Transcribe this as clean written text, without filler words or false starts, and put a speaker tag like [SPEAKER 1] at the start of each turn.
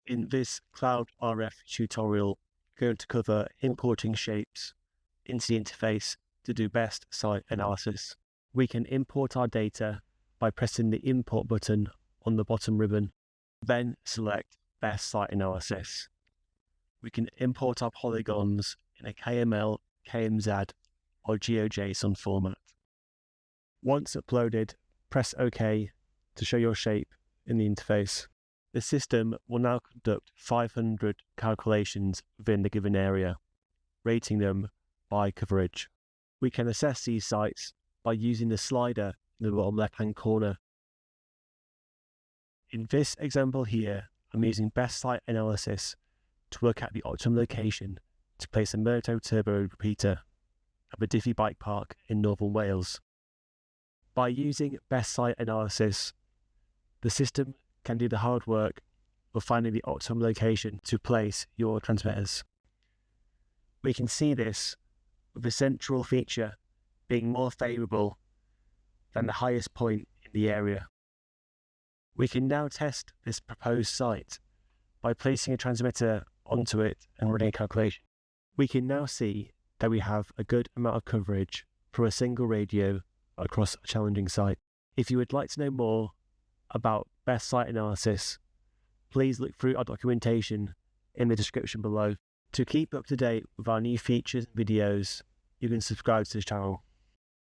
[SPEAKER 1] In this CloudRF tutorial, we're going to cover importing shapes into the interface to do best site analysis. We can import our data by pressing the import button on the bottom ribbon, then select best site analysis. We can import our polygons in a KML, KMZ or GeoJSON format. Once uploaded, press OK to show your shape in the interface. The system will now conduct 500 calculations within the given area, rating them by coverage. We can assess these sites by using the slider in the bottom left-hand corner. In this example here, I'm using best site analysis to work out the optimum location to place a Moto turbo repeater at the Diffie Bike Park in northern Wales. By using best site analysis, the system can do the hard work of finding the optimum location to place your transmitters. We can see this with the central feature being more favourable than the highest point in the area. We can now test this proposed site by placing a transmitter onto it and running a calculation. We can now see that we have a good amount of coverage for a single radio across a challenging site. If you would like to know more about best site analysis, please look through our documentation in the description below. To keep up to date with our new features and videos, you can subscribe to this channel.